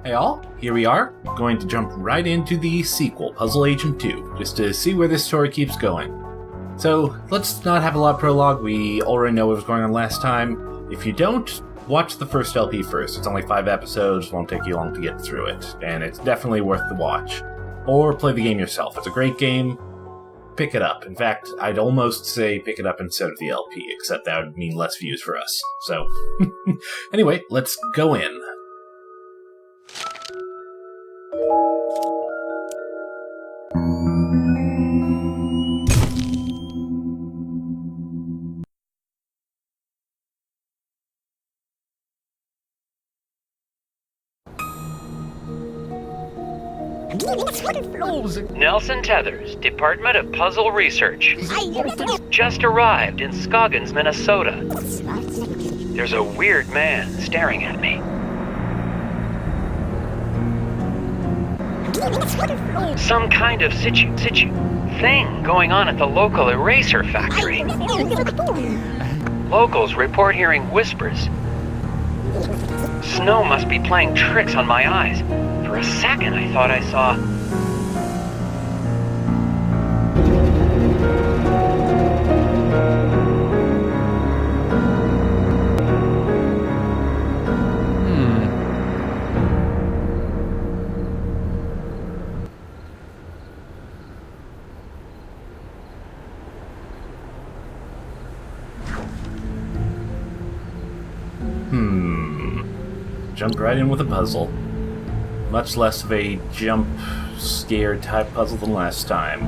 Hey all, here we are, going to jump right into the sequel, Puzzle Agent 2, just to see where this story keeps going. So, let's not have a lot of prologue, we already know what was going on last time. If you don't, watch the first LP first. It's only 5 episodes, won't take you long to get through it, and it's definitely worth the watch. Or play the game yourself. It's a great game. Pick it up. In fact, I'd almost say pick it up instead of the LP, except that would mean less views for us. So, anyway, let's go in. Nelson Tethers, Department of Puzzle Research. Just arrived in Scoggins, Minnesota. There's a weird man staring at me. Some kind of situ thing going on at the local eraser factory. Locals report hearing whispers. Snow must be playing tricks on my eyes. For a second, I thought I saw... Jumped right in with a puzzle. Much less of a jump scare type puzzle than last time.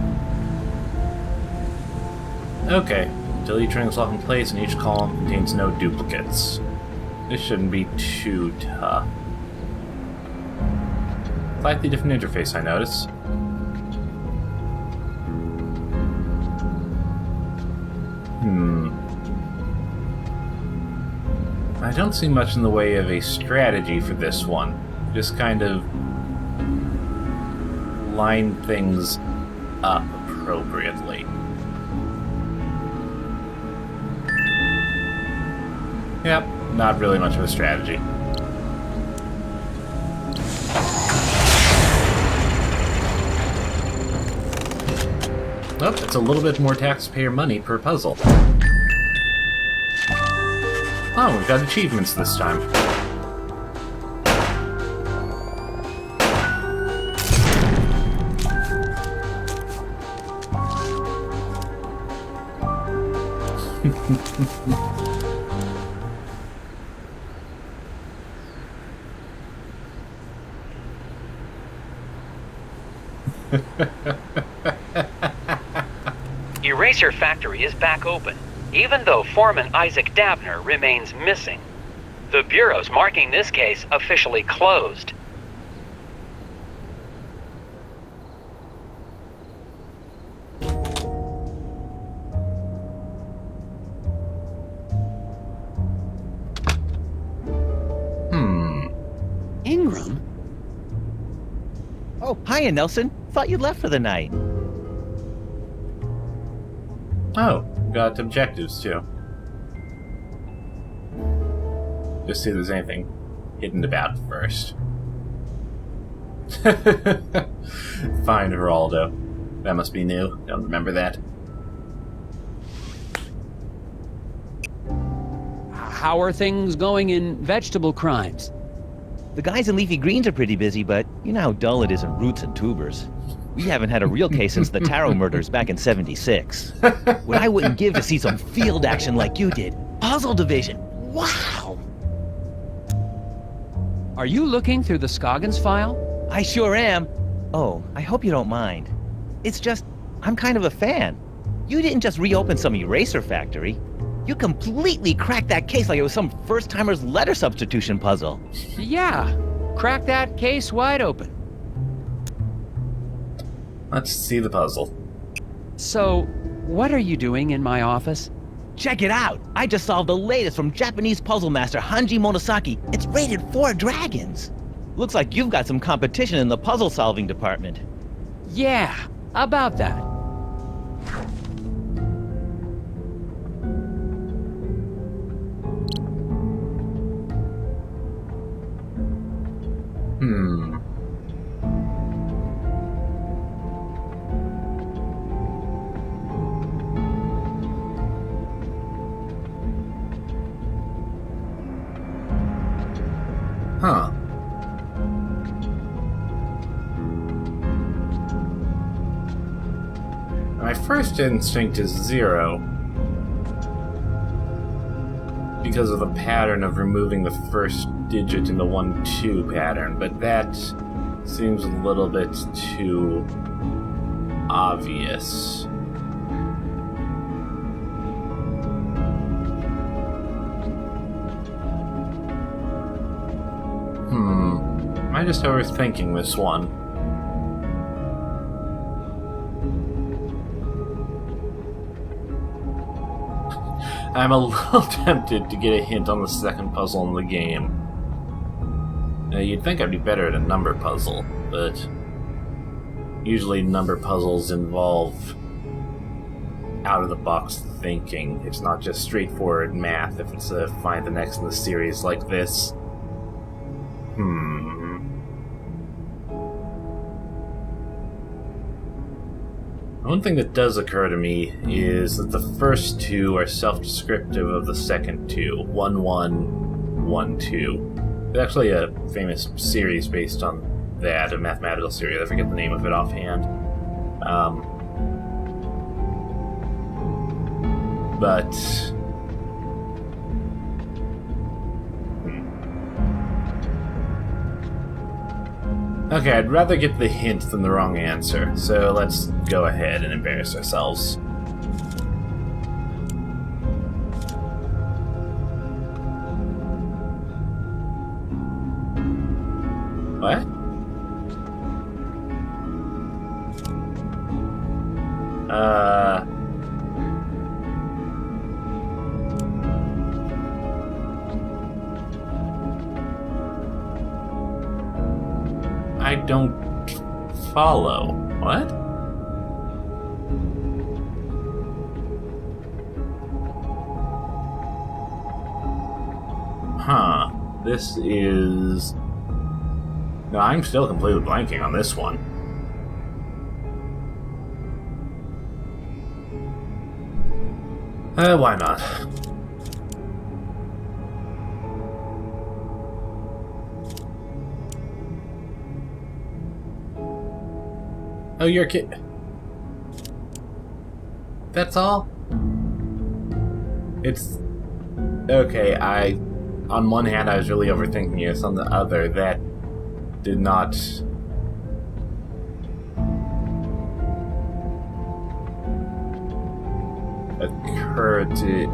Okay, delete triangles lock in place and each column contains no duplicates. This shouldn't be too tough. Slightly different interface, I notice. I don't see much in the way of a strategy for this one. Just kind of line things up appropriately. Yep, not really much of a strategy. Well, it's a little bit more taxpayer money per puzzle. Oh, we've got achievements this time. Eraser Factory is back open, even though Foreman Isaac Dabner remains missing. The Bureau's marking this case officially closed. Ingram? Oh, hiya, Nelson. Thought you'd left for the night. Oh, got objectives too. Just see if there's anything hidden about first. Find Geraldo. That must be new. Don't remember that. How are things going in vegetable crimes? The guys in leafy greens are pretty busy, but you know how dull it is in roots and tubers. We haven't had a real case since the Taro murders back in '76. What I wouldn't give to see some field action like you did. Puzzle Division. Wow! Are you looking through the Scoggins file? I sure am. Oh, I hope you don't mind. It's just, I'm kind of a fan. You didn't just reopen some eraser factory. You completely cracked that case like it was some first-timer's letter substitution puzzle. Yeah, crack that case wide open. Let's see the puzzle. So, what are you doing in my office? Check it out! I just solved the latest from Japanese puzzle master Hanji Monosaki. It's rated 4 dragons. Looks like you've got some competition in the puzzle-solving department. Yeah, about that. Hmm. Huh. My first instinct is 0. Because of the pattern of removing the first digit in the 1-2 pattern, but that seems a little bit too obvious. Am I just overthinking this one? I'm a little tempted to get a hint on the second puzzle in the game. You'd think I'd be better at a number puzzle, but usually number puzzles involve out-of-the-box thinking. It's not just straightforward math if it's a find the next in the series like this. One thing that does occur to me is that the first two are self-descriptive of the second two. 1-1, 1-2. There's actually a famous series based on that, a mathematical series. I forget the name of it offhand. But... Okay, I'd rather get the hint than the wrong answer, so let's go ahead and embarrass ourselves. What? I don't follow. What? Huh. This is... No, I'm still completely blanking on this one. Why not? Oh, you're a kid. That's all? It's... Okay, on one hand, I was really overthinking this. On the other, that did not... occur to...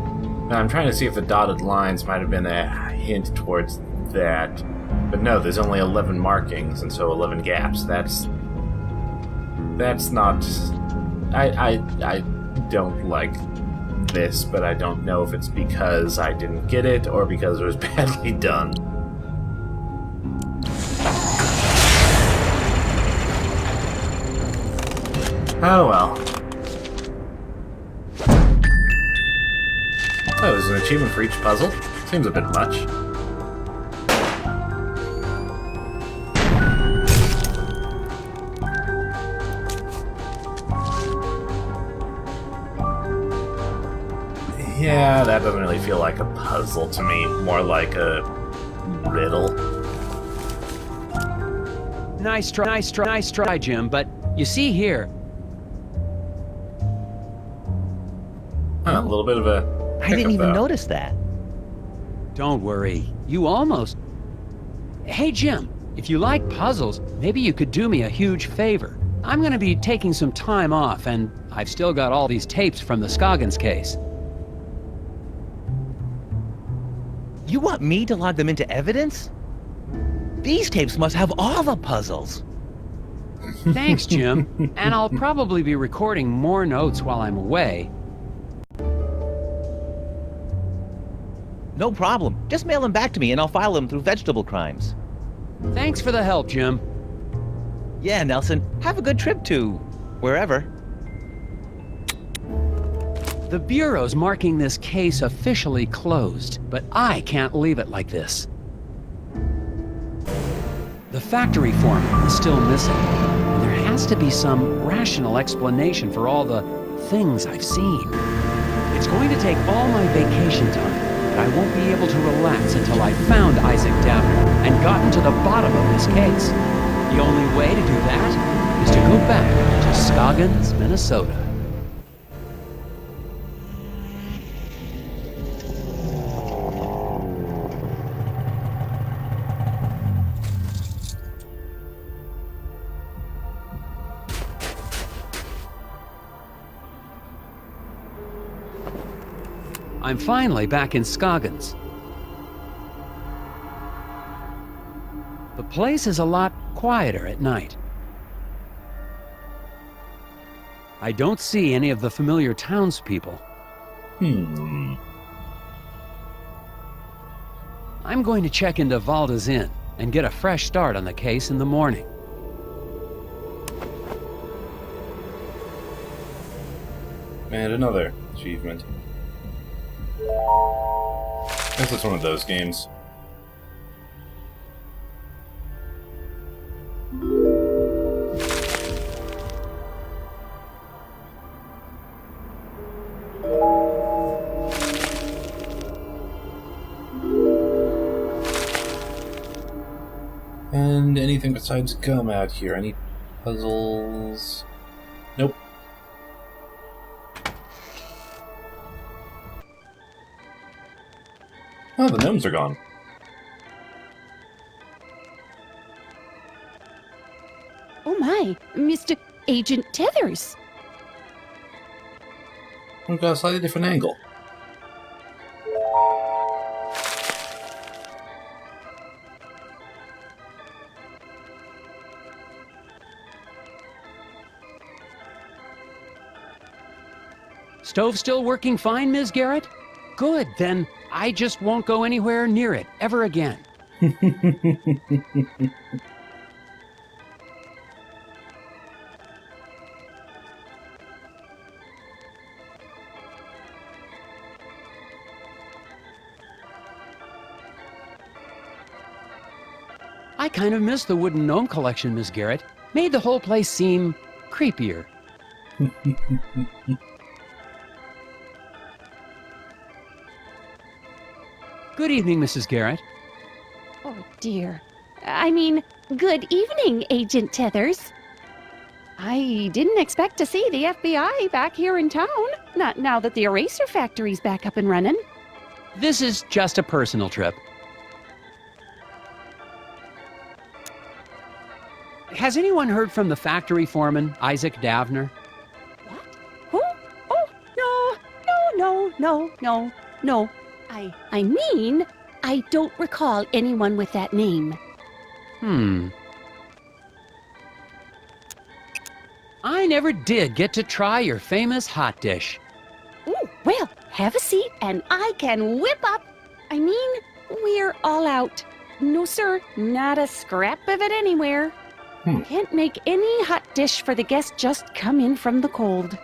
I'm trying to see if the dotted lines might have been a hint towards that. But no, there's only 11 markings, and so 11 gaps. That's not... I don't like this, but I don't know if it's because I didn't get it or because it was badly done. Oh well. Oh, there's an achievement for each puzzle? Seems a bit much. Yeah, that doesn't really feel like a puzzle to me. More like a riddle. Nice try, Jim, but you see here... Huh, a little bit of a... I didn't even notice that. Don't worry, you almost... Hey, Jim, if you like puzzles, maybe you could do me a huge favor. I'm gonna be taking some time off, and I've still got all these tapes from the Scoggins case. You want me to log them into evidence? These tapes must have all the puzzles. Thanks, Jim. And I'll probably be recording more notes while I'm away. No problem. Just mail them back to me and I'll file them through Vegetable Crimes. Thanks for the help, Jim. Yeah, Nelson. Have a good trip to... wherever. The Bureau's marking this case officially closed, but I can't leave it like this. The factory foreman is still missing. And there has to be some rational explanation for all the things I've seen. It's going to take all my vacation time, but I won't be able to relax until I've found Isaac Davner and gotten to the bottom of this case. The only way to do that is to go back to Scoggins, Minnesota. I'm finally back in Scoggins. The place is a lot quieter at night. I don't see any of the familiar townspeople. I'm going to check into Valda's Inn and get a fresh start on the case in the morning. And another achievement. I guess it's one of those games. And anything besides gum out here? Any puzzles? Nope. Oh, the gnomes are gone. Oh my, Mr. Agent Tethers. We've got a slightly different angle. Stove still working fine, Ms. Garrett? Good, then I just won't go anywhere near it ever again. I kind of miss the wooden gnome collection, Ms. Garrett. Made the whole place seem creepier. Good evening, Mrs. Garrett. Oh dear. I mean, good evening, Agent Tethers. I didn't expect to see the FBI back here in town, not now that the eraser factory's back up and running. This is just a personal trip. Has anyone heard from the factory foreman, Isaac Davner? What? Who? Oh, no. I mean, I don't recall anyone with that name. I never did get to try your famous hot dish. Ooh, well, have a seat and I can whip up. I mean, we're all out. No, sir, not a scrap of it anywhere. Can't make any hot dish for the guests just come in from the cold.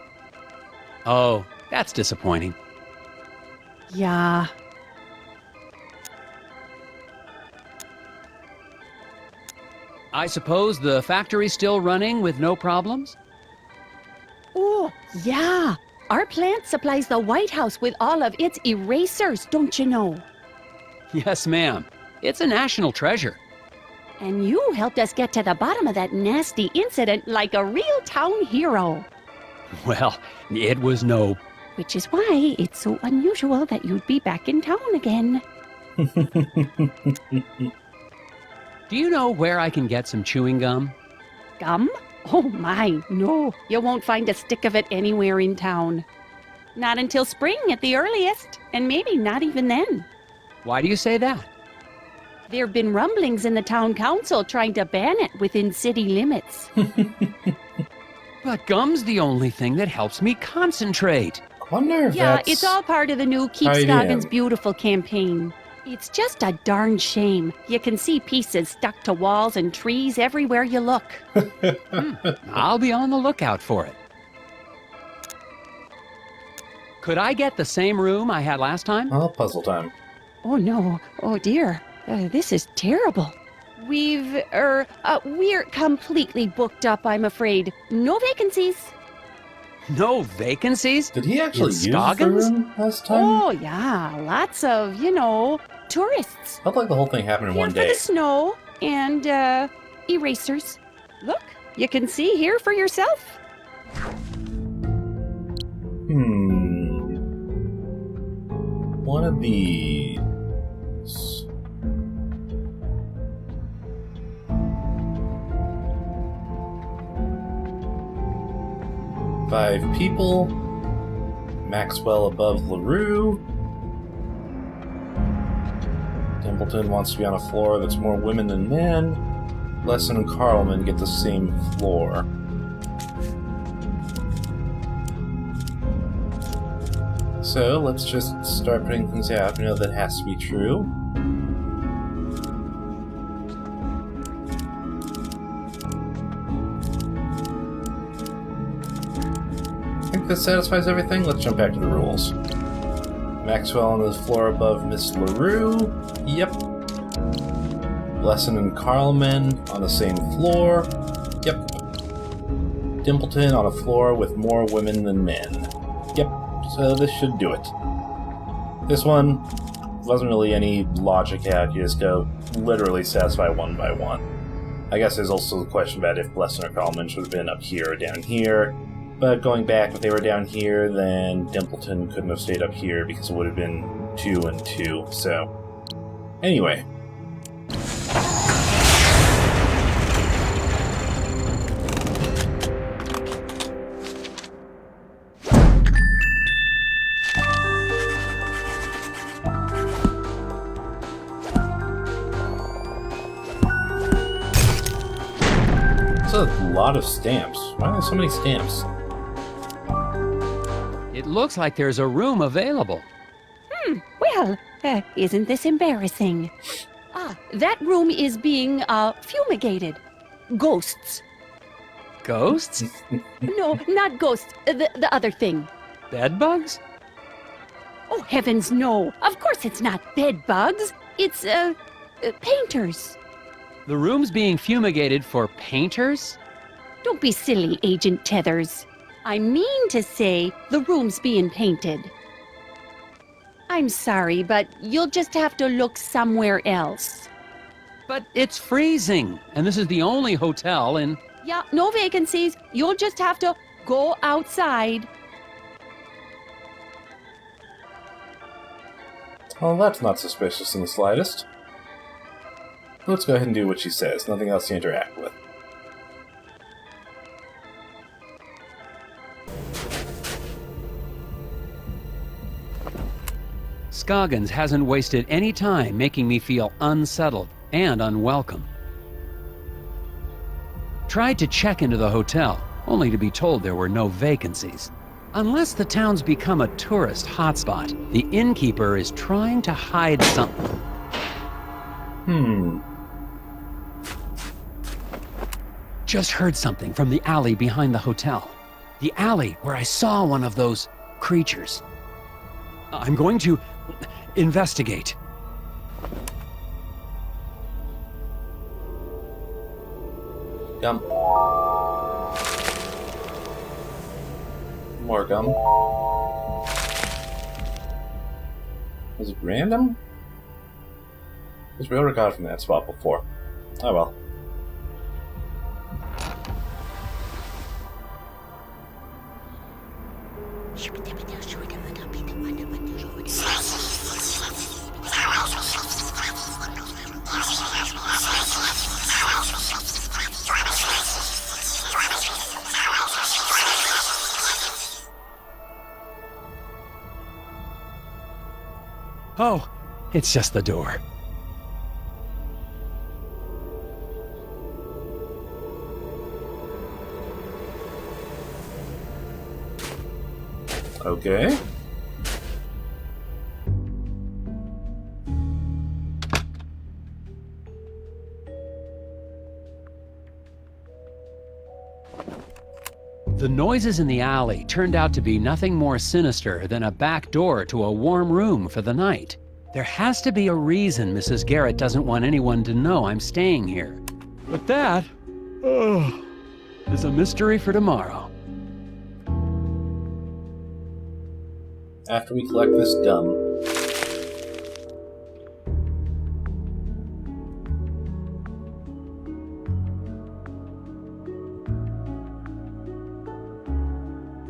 Oh, that's disappointing. Yeah. I suppose the factory's still running with no problems? Oh, yeah. Our plant supplies the White House with all of its erasers, don't you know? Yes, ma'am. It's a national treasure. And you helped us get to the bottom of that nasty incident like a real town hero. Well, it was no... Which is why it's so unusual that you'd be back in town again. Do you know where I can get some chewing gum? Gum? Oh my, no. You won't find a stick of it anywhere in town. Not until spring at the earliest, and maybe not even then. Why do you say that? There have been rumblings in the town council trying to ban it within city limits. But gum's the only thing that helps me concentrate. I wonder if Yeah, that's... it's all part of the new Keep idea. Scoggins Beautiful campaign. It's just a darn shame. You can see pieces stuck to walls and trees everywhere you look. I'll be on the lookout for it. Could I get the same room I had last time? Oh, puzzle time. Oh no, oh dear. This is terrible. We're completely booked up, I'm afraid. No vacancies. No vacancies? Did he actually In use the Scoggins? room last time? Oh, yeah, lots of, tourists. Felt like the whole thing happened in Here one for day. the snow and, erasers. Look, you can see here for yourself. One of these. 5 people. Maxwell above LaRue. Templeton wants to be on a floor that's more women than men. Lesson and Carlman get the same floor. So let's just start putting things out. We know that has to be true. I think that satisfies everything. Let's jump back to the rules. Maxwell on the floor above Miss LaRue. Yep. Lesson and Carlman on the same floor. Yep. Templeton on a floor with more women than men. Yep. So this should do it. This one wasn't really any logic out. You just go literally satisfy one by one. I guess there's also the question about if Lesson or Carlman should have been up here or down here. But going back, if they were down here, then Templeton couldn't have stayed up here because it would have been 2 and 2. So, anyway. That's a lot of stamps. Why are there so many stamps? It looks like there's a room available. Well, isn't this embarrassing? That room is being, fumigated. Ghosts. Ghosts? No, not ghosts. The other thing. Bedbugs? Oh, heavens, no. Of course it's not bed bugs. It's, painters. The room's being fumigated for painters? Don't be silly, Agent Tethers. I mean to say the room's being painted. I'm sorry, but you'll just have to look somewhere else. But it's freezing, and this is the only hotel in... Yeah, no vacancies. You'll just have to go outside. Well, that's not suspicious in the slightest. Let's go ahead and do what she says. Nothing else to interact with. Scoggins hasn't wasted any time making me feel unsettled and unwelcome. Tried to check into the hotel, only to be told there were no vacancies. Unless the town's become a tourist hotspot, the innkeeper is trying to hide something. Just heard something from the alley behind the hotel. The alley where I saw one of those creatures. I'm going to investigate. Gum. More gum. Was it random? Because we already got it from that spot before. Oh well. Oh, it's just the door. Okay. The noises in the alley turned out to be nothing more sinister than a back door to a warm room for the night. There has to be a reason Mrs. Garrett doesn't want anyone to know I'm staying here. But that, is a mystery for tomorrow. After we collect this dumb.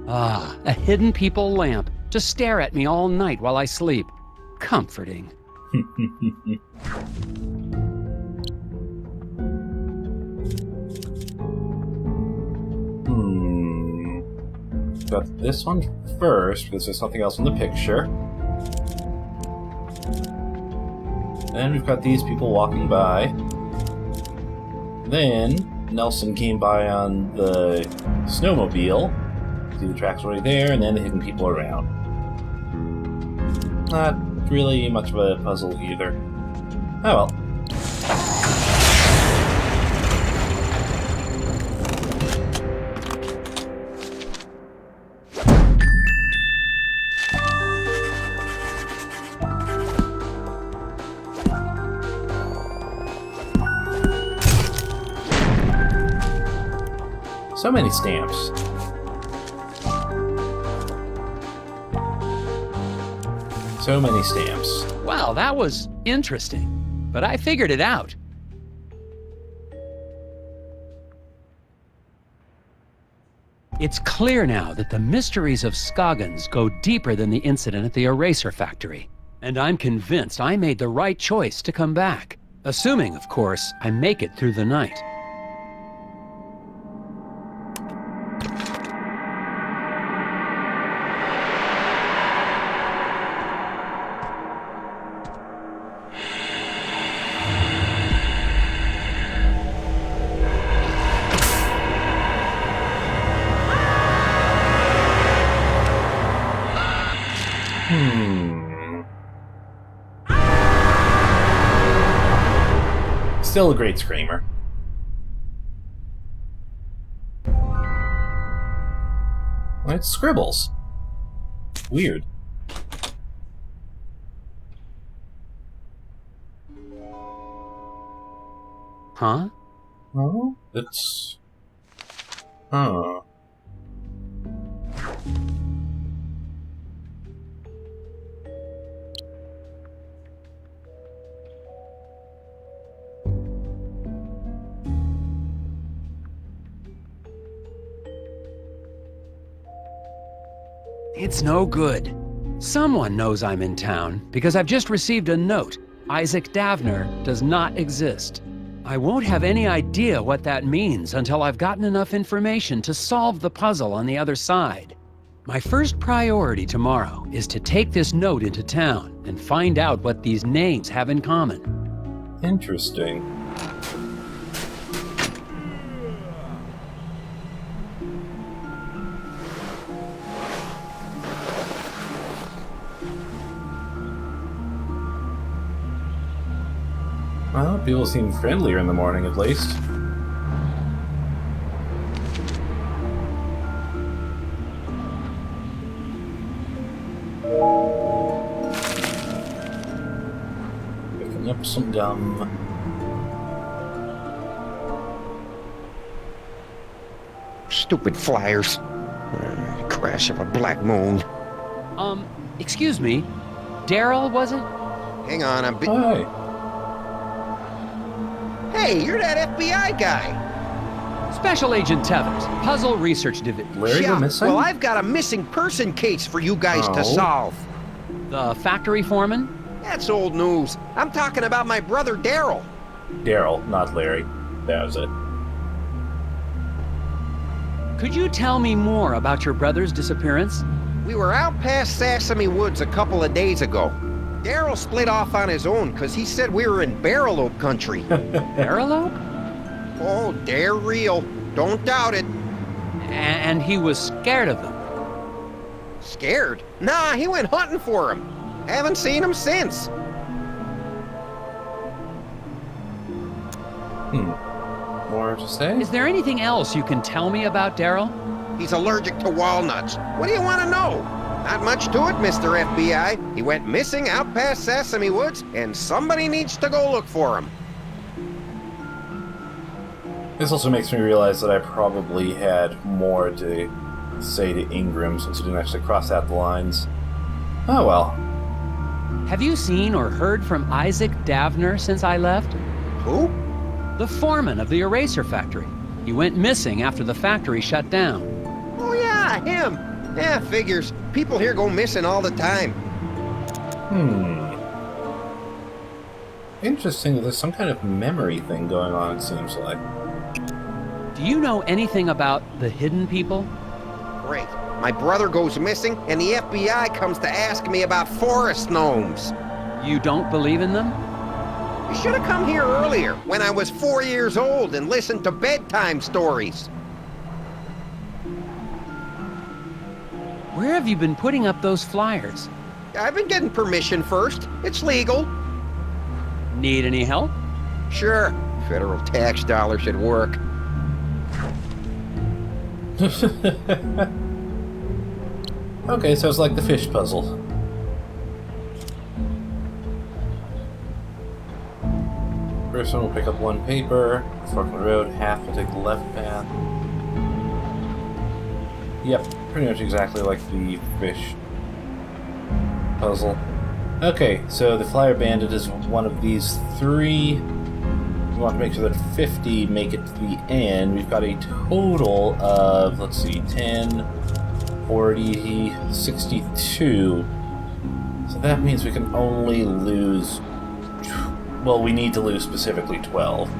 Ah, a hidden people lamp to stare at me all night while I sleep. Comforting. Got this one first, because there's something else in the picture. Then we've got these people walking by. Then Nelson came by on the snowmobile. See the tracks right there, and then the hidden people around. Not really much of a puzzle either. Oh well. So many stamps. So many stamps. Wow, that was interesting. But I figured it out. It's clear now that the mysteries of Scoggins go deeper than the incident at the eraser factory. And I'm convinced I made the right choice to come back. Assuming, of course, I make it through the night. Still a great screamer. It's scribbles. Weird. Huh? Oh, it's... Huh. It's no good. Someone knows I'm in town because I've just received a note. Isaac Davner does not exist. I won't have any idea what that means until I've gotten enough information to solve the puzzle on the other side. My first priority tomorrow is to take this note into town and find out what these names have in common. Interesting. Well, people seem friendlier in the morning, at least. Picking up some gum. Stupid flyers. Crash of a black moon. Excuse me. Daryl, was it? Hang on, I'm... Hi. Hey, you're that FBI guy. Special Agent Tethers, Puzzle Research Division. Larry, Yeah, we're missing? well, I've got a missing person case for you guys Oh. to solve. The factory foreman? That's old news. I'm talking about my brother Daryl. Daryl, not Larry. That was it. Could you tell me more about your brother's disappearance? We were out past Sesame Woods a couple of days ago. Daryl split off on his own because he said we were in Barrelope country. Barrelope? Oh, they're real. Don't doubt it. And he was scared of them. Scared? Nah, he went hunting for him. Haven't seen him since. More to say? Is there anything else you can tell me about Daryl? He's allergic to walnuts. What do you want to know? Not much to it, Mr. FBI. He went missing out past Sesame Woods, and somebody needs to go look for him. This also makes me realize that I probably had more to say to Ingram since he didn't actually cross out the lines. Oh well. Have you seen or heard from Isaac Davner since I left? Who? The foreman of the eraser factory. He went missing after the factory shut down. Oh yeah, him. Yeah, figures. People here go missing all the time. Interesting that there's some kind of memory thing going on, it seems like. Do you know anything about the hidden people? Great. My brother goes missing, and the FBI comes to ask me about forest gnomes. You don't believe in them? You should have come here earlier, when I was 4 years old, and listened to bedtime stories. Where have you been putting up those flyers? I've been getting permission first. It's legal. Need any help? Sure. Federal tax dollars at work. Okay, so it's like the fish puzzle. First one will pick up one paper, fork in the road, half will take the left path. Yep, pretty much exactly like the fish puzzle. Okay, so the flyer bandit is one of these three. We want to make sure that 50 make it to the end. We've got a total of, let's see, 10, 40, 62. So that means we can only lose, well, we need to lose specifically 12.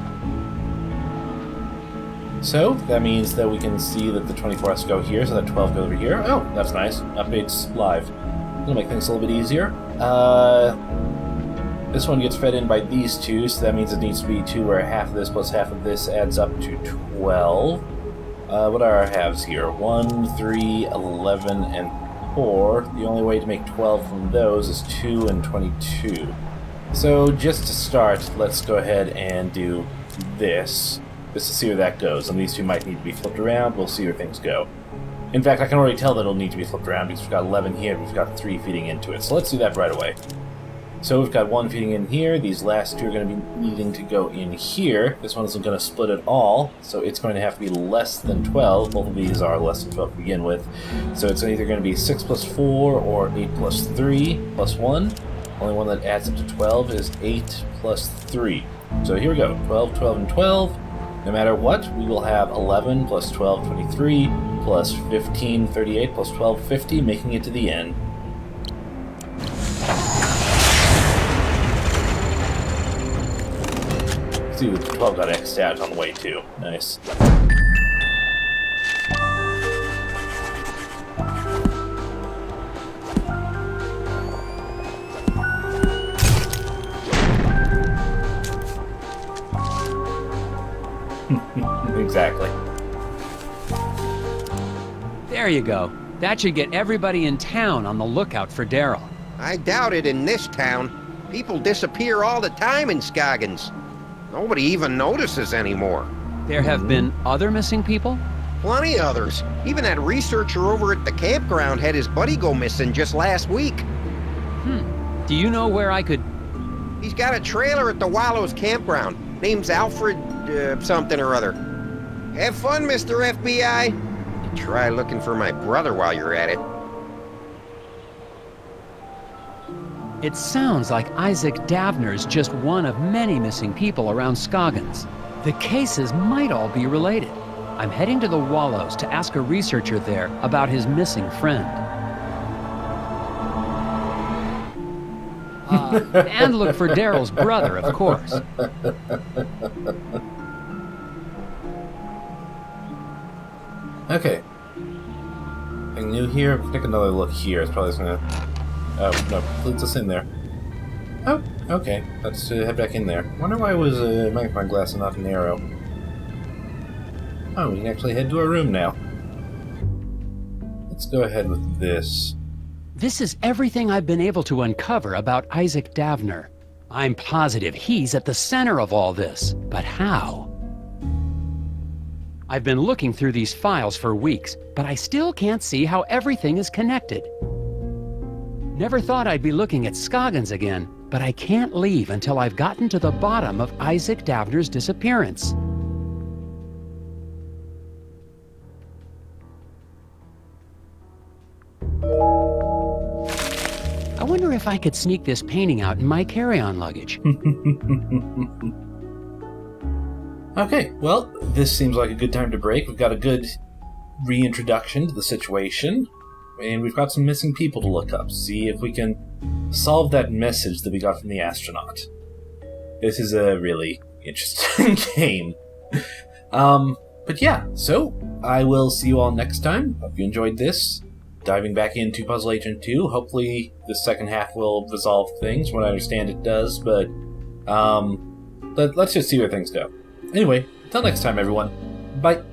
So that means that we can see that the 24 has to go here, so that 12 goes over here. Oh, that's nice. Updates live. It'll make things a little bit easier. This one gets fed in by these two, so that means it needs to be 2 where half of this plus half of this adds up to 12. What are our halves here? 1, 3, 11, and 4. The only way to make 12 from those is 2 and 22. So just to start, let's go ahead and do this, just to see where that goes. And these two might need to be flipped around. We'll see where things go. In fact, I can already tell that it'll need to be flipped around because we've got 11 here, we've got 3 feeding into it. So let's do that right away. So we've got 1 feeding in here. These last 2 are going to be needing to go in here. This one isn't going to split at all, so it's going to have to be less than 12. Both of these are less than 12 to begin with. So it's either going to be 6 plus 4 or 8 plus 3 plus 1. Only one that adds up to 12 is 8 plus 3. So here we go. 12, 12, and 12. No matter what, we will have 11 plus 12, 23, plus 15, 38, plus 12, 50, making it to the end. See, the 12 got X'd out on the way, too. Nice. Exactly. There you go. That should get everybody in town on the lookout for Daryl. I doubt it in this town. People disappear all the time in Scoggins. Nobody even notices anymore. There have been other missing people? Plenty others. Even that researcher over at the campground had his buddy go missing just last week. Do you know where I could... He's got a trailer at the Wallows campground. Name's Alfred, something or other. Have fun, Mr. FBI. Try looking for my brother while you're at it. It sounds like Isaac Davner's just one of many missing people around Scoggins. The cases might all be related. I'm heading to the Wallows to ask a researcher there about his missing friend. And look for Daryl's brother, of course. Okay. Anything new here? Take another look here. It's probably gonna... Oh, no, leads us in there. Oh, okay. Let's head back in there. Wonder why it was a magnifying glass and not an arrow. Oh, we can actually head to our room now. Let's go ahead with this. This is everything I've been able to uncover about Isaac Davner. I'm positive he's at the center of all this, but how? I've been looking through these files for weeks, but I still can't see how everything is connected. Never thought I'd be looking at Scoggins again, but I can't leave until I've gotten to the bottom of Isaac Davner's disappearance. I wonder if I could sneak this painting out in my carry-on luggage. Okay, well, this seems like a good time to break. We've got a good reintroduction to the situation, and we've got some missing people to look up. See if we can solve that message that we got from the astronaut. This is a really interesting game. But yeah, so I will see you all next time. Hope you enjoyed this. Diving back into Puzzle Agent 2. Hopefully the second half will resolve things. From what I understand it does, but let's just see where things go. Anyway, until next time, everyone. Bye.